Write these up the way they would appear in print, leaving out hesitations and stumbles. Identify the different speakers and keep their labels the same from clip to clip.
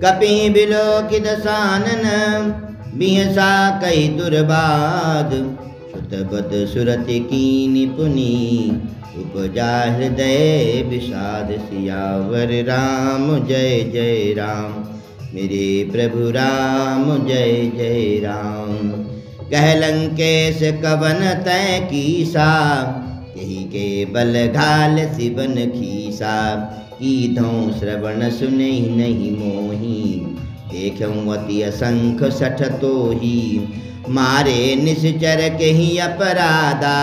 Speaker 1: कपि बिलोकित सानन बिहसा कई दुर्बाद। सुतबद सुरति कीनि पुनि उपजा हृदय विषाद। सियावर राम जय जय राम मेरे प्रभु राम जय जय राम। कह लंकेश कवन तै कीसा यही के बल घाल सिबन खीसा। कीधों श्रवण सुने नहीं मोही देखूं अति असंख सठ तोही। मारे निश्चर के ही अपराधा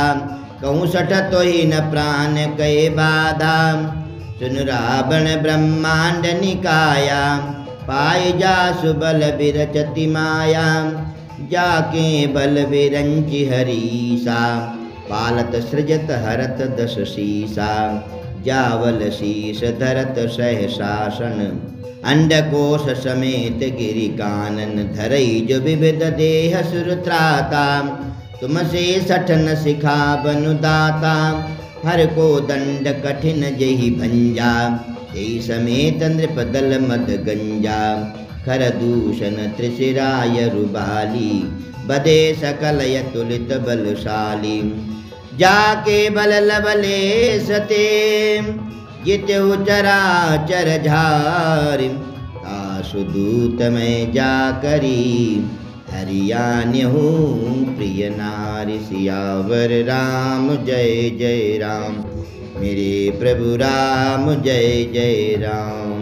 Speaker 1: कहूँ सठ तो ही न प्राण कहे बाधा। सुन रावण ब्रह्मांड निकाया पाई जा सुबल बिरचति माया। जाके बल बिरंचि हरीसा पालत सृजत हरत दश शीसा। जावल शीस धरत सहशासन अंडकोश समेत गिरि कानन। धरई जो विविध देह सुर त्राता तुमसे सठन सिखा बनु दाता। हर को दंड कठिन जही भंजा यही समेत नृपदल मद गंजा। खर दूषण त्रिशिराय रुबाली बदे सकल यतुलित बलशाली। जाके बल लबले सते जित्यु चराचर झारि। तासु दूत में जा करी हरियान्यहु प्रिय नारी। सियावर राम जय जय राम मेरे प्रभु राम जय जय राम।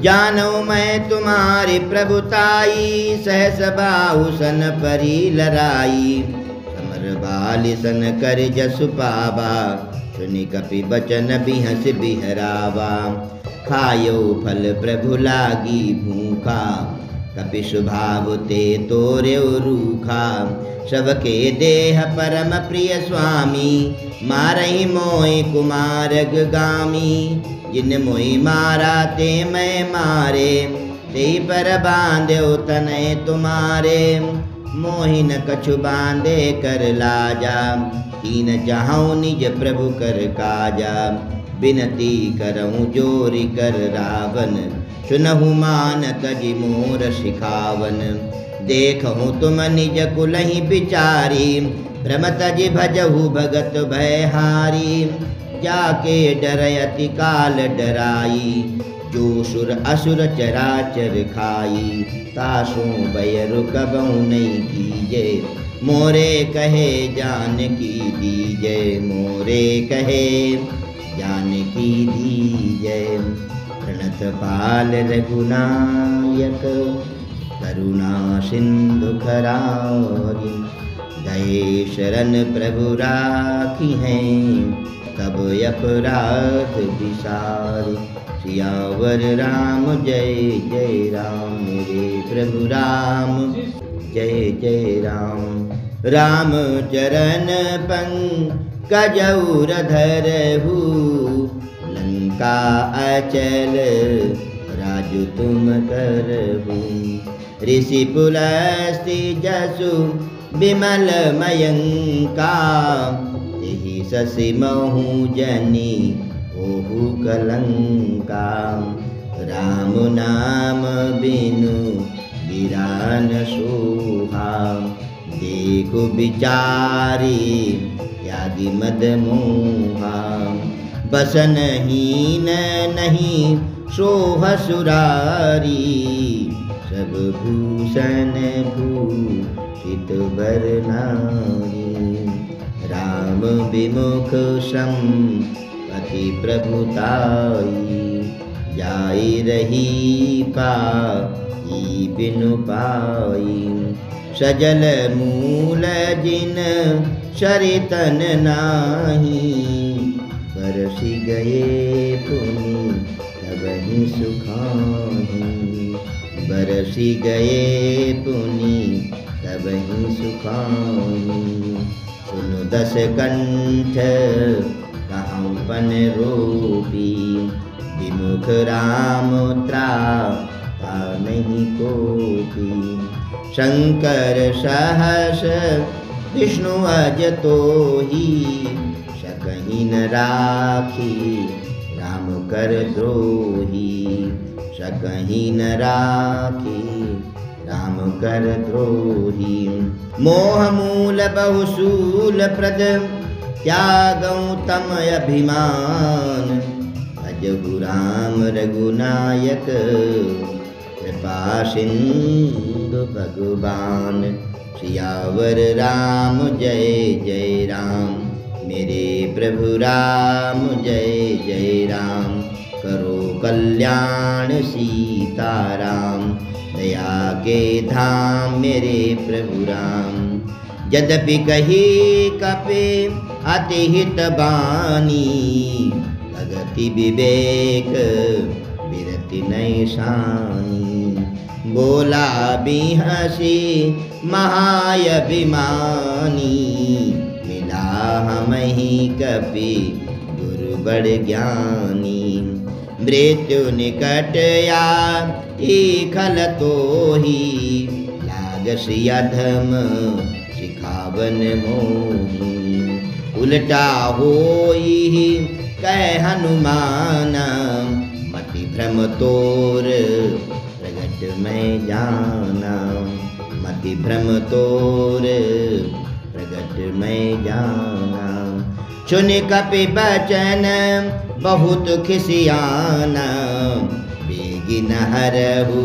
Speaker 1: जानो मैं तुम्हारी प्रभुताई सहस बाहु सन परी लराई। समर बाली सन कर जसु पावा सुनि कपि बचन बिहस बिहरावा। खायो फल प्रभु लागी भूखा कपि स्वभाव ते तोरे रूखा। सबके देह परम प्रिय स्वामी मारहि मोहि कुमारग गामी। जिन मोहि मारा ते मैं मारे ते पर बांध्यो तनय तुम्हारे। मोहि न कछु बांधे कर लाजा तीन जहाँ निज प्रभु कर काजा। बिनती करऊँ जोरि कर रावण सुनहु मान तजि मोर सिखावन। देखहु तुम निज कुलहि बिचारी भ्रम तजि भजहु भगत भयहारी। जाके डरयति काल डराई जो सुर असुर चराचर खाई। तासु भय रुकबहु नहीं कीजे मोरे कहे जानकी दीजे। मोरे कहे जानकी दीजे। प्रणत पाल रघुनायक करुणा सिंधु खरारी। दये शरण प्रभु राखी हैं तब अपराध विसारी। सियावर राम जय जय राम मेरे प्रभु राम जय जय राम। राम चरण पंकज उर धरहु लंका अचल राजु तुम करहु। ऋषि पुलस्ति जसु विमल मयंका तेहि शशि महु जनि ओहु कलंका। राम नाम बिनु गिरान सोहा देखो बिचारी त्यागी मद मोहा। बसन हीन नहीं सोह सुरारी सब भूषण भूषित बर नारी। राम विमुख सम पति प्रभुताई जाई रही पाई बिनु पाई। सजल मूल जिन सरितन नाही बरसी गए पुनि तबहि सुखाही। बरसी गए पुनि तबहि सुखाही। सुनु दस कंठ कहूँ पन रोपी विमुख राम त्राता नहीं कोपी। शंकर सहस विष्णु अज तोही सकहि न राखी राम कर द्रोही। सकहीं न राखी राम कर द्रोही। मोह मूल बहुशूल प्रद त्यागं तम अभिमान। भजहु राम रघुनायक कृपा सिंधु भगवान। सियावर राम जय जय राम, मेरे प्रभु राम जय जय राम। करो कल्याण सीताराम, दया के धाम मेरे प्रभु राम। यद्यपि कही कपि अति हित बानी, भगति विवेक विरति नैशानी। बोला बिहसी महाअभिमानी, मिला हमहि कपि गुरु बड़ ज्ञानी। मृत्यु निकट आई खल तोही, लागसी अधम सिखावन मोही। उल्टा होई कह हनुमान, मति भ्रम तोर प्रगट में जाना। मति भ्रम तोर प्रगट में जाना। सुन कपि बचन बहुत खिसियाना, बेगिन हरहु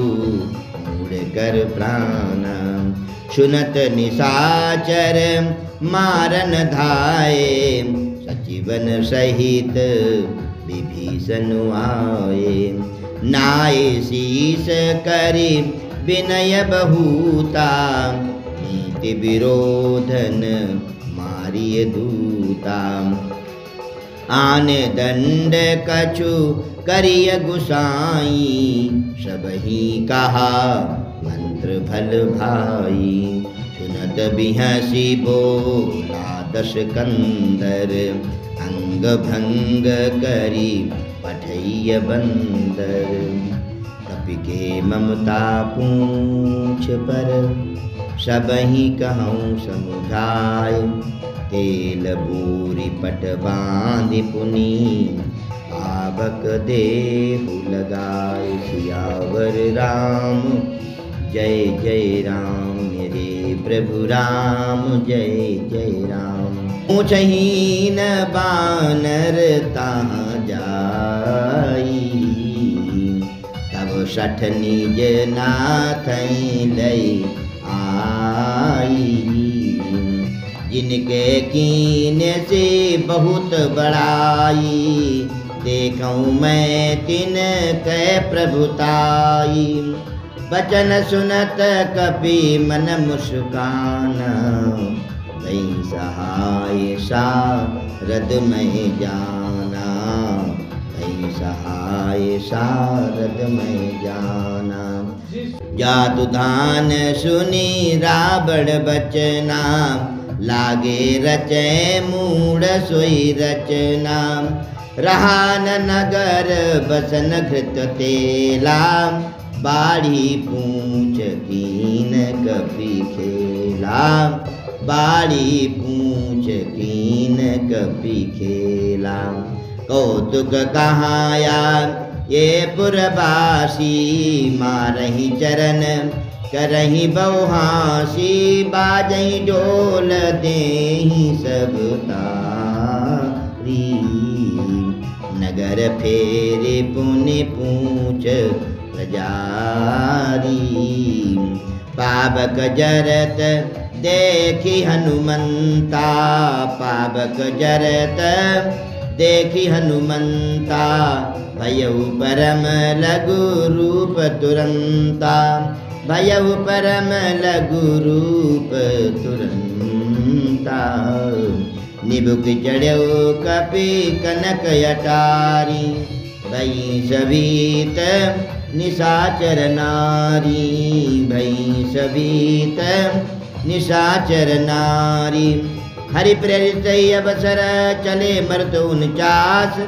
Speaker 1: मूढ़ कर प्राण। सुनत निशाचर मारन धाये, सचिवन सहित विभीषण आए। नाय शीस करि विनय बहुता, नीति विरोधन मारिय दूता। आन दंड कछु करिय गुसाई, सबही कहा मंत्र भल भाई। सुनत बिहसी बोला दस कंदर, अंग भंग करी पठैय बंदर। कपि के ममता पूछ पर, सबही कहूँ समुझाय। तेल बूरी पट बांधि पुनि, पावक देहु लगाय। सियावर राम जय जय राम, मेरे प्रभु राम जय जय राम। पूछहीन बानर तहाँ जाई, तब सठ निज नाथै लई आई। जिनके कीने से बहुत बड़ाई, देखूं मैं तिन कै प्रभुताई। बचन सुनत कपि मन मुस्काना, भई सहाय सारद में जाना। भई सहाय सारद में जाना। जातु धान सुनी रावण बचना, लागे रचे मूढ़ सोई रचना। रहा न नगर बसन घृत तेला, बाढ़ी पूछ कीन कपि खेला। बाढ़ी पूछ कीन कपि खेला। कौतुक कहाया ये पुरवासी, मारहि चरण करहि बहुहासी। बाजहि ढोल देहि सब तारी, नगर फेरे पुनि पूछ प्रजारी। पावक जरत देखि हनुमंता, पावक जरत देखि हनुमंता। भयउ परम लघु रूप तुरंता, भयउ परम लघु रूप तुरंता। निबुक चढ़ो कपि कनक अटारी, भई सभीत निशाचर नारी। भई सभीत निशाचर नारी। हरि प्रेरित अवसर चले मर्त 49,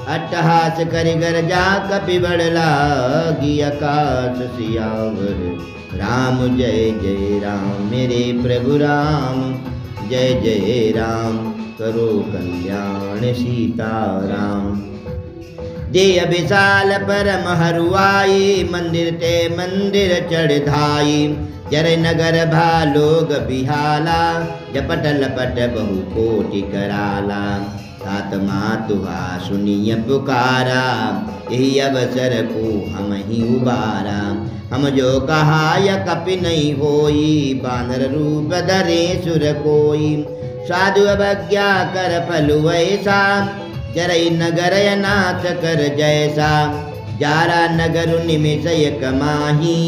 Speaker 1: अट्टहास करि गरजा कपि बड़ लागी आकाश। सियावर राम जय जय राम, मेरे प्रभु राम जय जय राम। करो कल्याण सीताराम। देय विशाल परम हरुआई, मंदिर ते मंदिर चढ़ धाई। जर नगर भालोग बिहाला, जपट लपट बहु कोटि कराला। आत्मा तुहा सुनिय पुकारा, यही अवसर को हम ही उबारा। हम जो कहा या कपि नहीं होई, बानर रूप धरे सुर कोई। साधु अवज्ञा कर फल वैसा, जरई नगर नाथ कर जैसा। जारा नगर निमिष एक माही,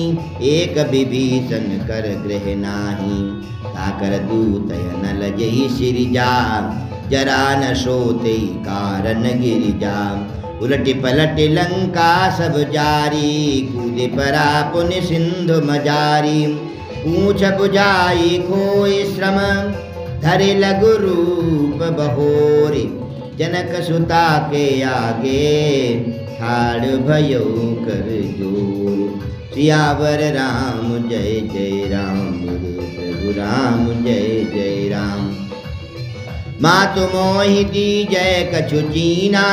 Speaker 1: एक विभीषण कर गृह नाही। ताकर दूत न लजई सिरजा, जरा न सोते कारण गिरिजा। उलट पलट लंका सब जारी, कूदे परा पुनि सिंधु मजारी। पूछ बुझाई खोई श्रम, धरे लघु रूप बहोरी। जनक सुता के आगे, ठाड़ भयो कर जोर। सियावर राम जय जय राम, प्रभु राम जय जय राम। मातु मोहि दीजय कछु चीना,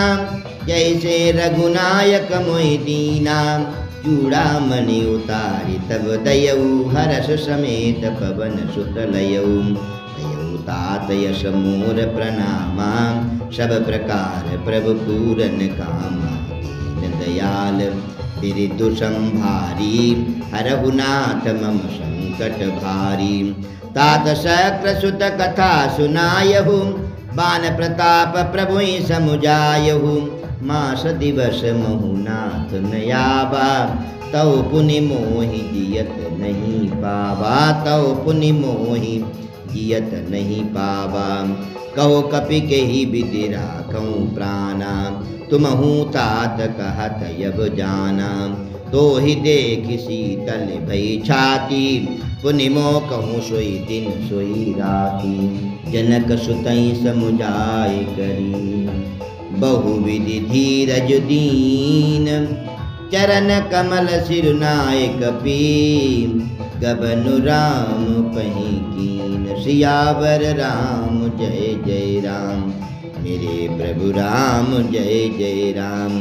Speaker 1: जैसे रघुनायक मोहि दीना। चूड़ामणि उतारि तब दयऊ, हर्ष समेत पवन सुत लयऊ। दयऊ तात यश मोर प्रणामा, सब प्रकार प्रभु पूरन कामा। दीन दयाल बिरधु संभारी, हरहु नाथ मम संकट भारी। तात शक्र सुत कथा सुनायहु, बान प्रताप प्रभु समुजायहु। मास दिवस महु नाथ नयाबा, तौ पुनि मोहि जियत नहीं पावा। तौ पुनि मोहि जियत नहीं पावा। कहो कपि केहि विधि राखऊं प्राणा, तुमहु तात कहत यब जाना। तो ही देख शीतल भई छाती, पुनि मोह कहूँ सोई दिन सोई राती। जनक सुतई समुझाय करी, बहुविधि धीरज दीन। चरण कमल सिरुनाय कपी, गबनु राम पही कीन। सियावर राम जय जय राम, मेरे प्रभु राम जय जय राम।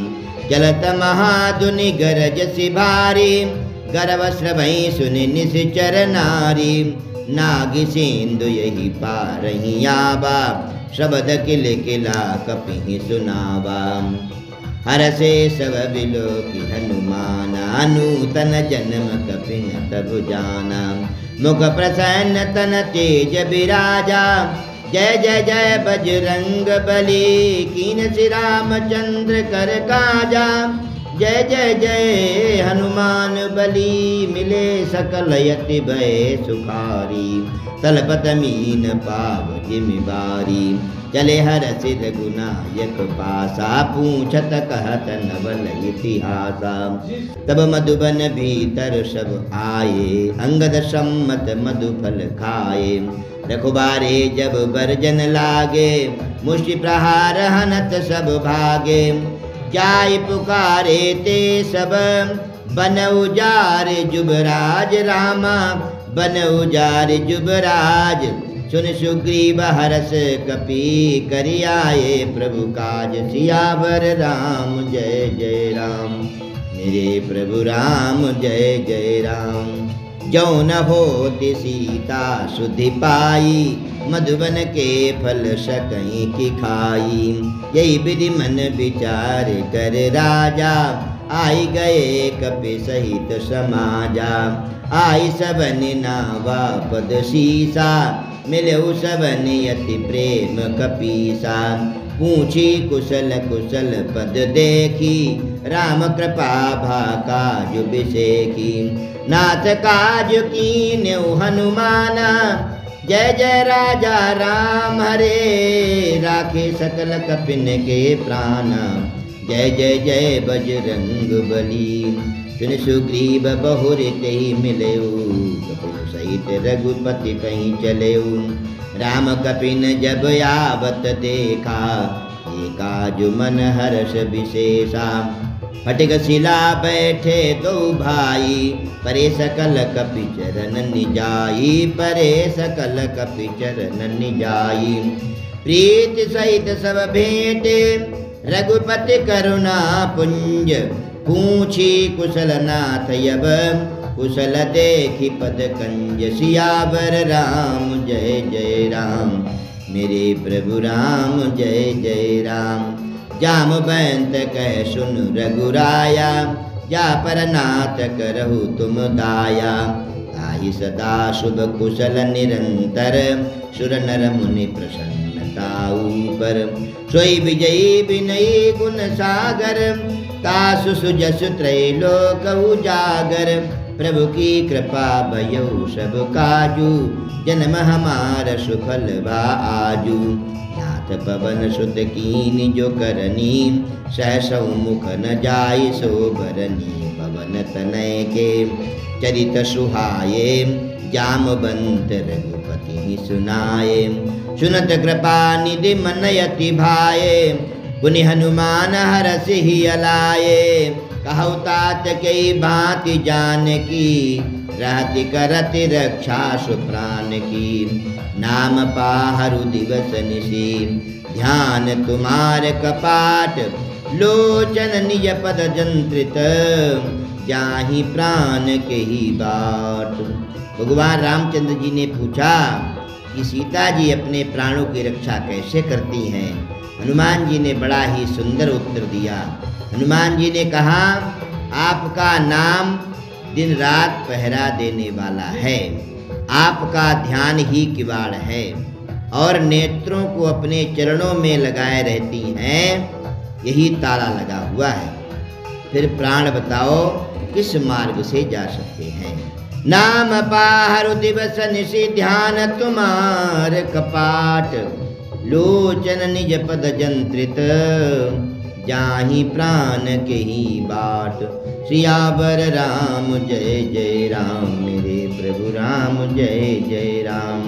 Speaker 1: चलत महाधुनि गरज सिभारी, गर्व श्रवई सुनि निश्चर नारी। नाग सिंधु यही पारही आबा, शब्द किल किला कपि सुनावा। हरसे सब बिलो की हनुमाना, नूतन जन्म कपि न तब जाना। मुख प्रसन्न तन तेज विराजा, जय जय जय बजरंग बली। कीन श्री रामचंद्र कर काजा, जय जय जय हनुमान बली। मिले सकल यति भय सुखारी, तलपत मीन पाव जिम्मेवारी। चले हर सिर गुनायक पासा, पूछत कहत नवल इतिहासा। तब मधुबन भीतर सब आए, अंगद सम्मत मधुफल खाए। रघुबारे जब बरजन लागे, मुष्टि प्रहार हनत सब भागे। जाय पुकारे ते सब, बन उजारे जुबराज रामा। बन उजारे जुबराज, सुन सुग्रीव हरस कपि करि आए प्रभु काज। सियावर राम जय जय राम, मेरे प्रभु राम जय जय राम। जो न होति सीता सुधि पाई, मधुबन के फल सकहीं की खाई। यही विधि मन विचार कर राजा, आई गए कपि सहित समाजा। आई सबन नावा पद सीसा, मिले सबन यति प्रेम कपीसा। पूछी कुशल कुशल पद देखी, राम कृपा भा काज बिसेखी। नाथ काज कीन्यु हनुमाना, जय जय राजा राम हरे। राखे सकल कपिन के प्राणा, जय जय जय बजरंग बली। सुन सुग्रीव बहुरि तेहि मिलेऊ, कपिन सहित रघुपति कहीं चलेऊ। राम कपिन जब आवत देखा, एकाज मन हर्ष विशेषा। फटिक शिला बैठे दो भाई, परे सकल कपि चरण निजाई। परे सकल कपि चरण निजाई। प्रीति सहित सब भेंटे, रघुपति करुणा पुंज, पूछी कुशल नाथ यब, कुशल देखी पद कंज। सियावर राम जय जय राम, मेरे प्रभु राम जय जय राम। जामवंत कह सुन रघुराया, जा पर नाथ करहु तुम दाया। ताहि सदा शुभ कुशल निरंतर, सुर नर मुनि प्रसन्नताऊ पर। सोई विजयी विनयी गुण सागर, तासु सुजसु त्रैलोक उजागर। प्रभु की कृपा भयउ सब काजू, जन्म हमार सुफल बा आजू। नाथ पवन सुत कीन जो करनी, सहसौ मुख न जाय सो भरनी। पवन तनय के चरित सुहाये, जामवंत रघुपति सुनाये। सुनत कृपा निधि मन यति भाये, पुनि हनुमान हरषि अलाये। कहु तात कई भांति जानकी, रहति करति रक्षा सुप्राण की। नाम पाहरु दिवस निशि, ध्यान तुम्हार कपाट। लोचन निज पद जंत्रित, जाहि प्राण के ही बाट। भगवान रामचंद्र जी ने पूछा कि सीता जी अपने प्राणों की रक्षा कैसे करती हैं। हनुमान जी ने बड़ा ही सुंदर उत्तर दिया। हनुमान जी ने कहा, आपका नाम दिन रात पहरा देने वाला है, आपका ध्यान ही किवाड़ है, और नेत्रों को अपने चरणों में लगाए रहती हैं, यही ताला लगा हुआ है। फिर प्राण बताओ किस मार्ग से जा सकते हैं। नाम पाहरु दिवस निशि, ध्यान तुम्हार कपाट। लोचन निज पद जंत्रित, जाहि प्राण के ही बाट। सियावर राम जय जय राम, मेरे प्रभु राम जय जय राम।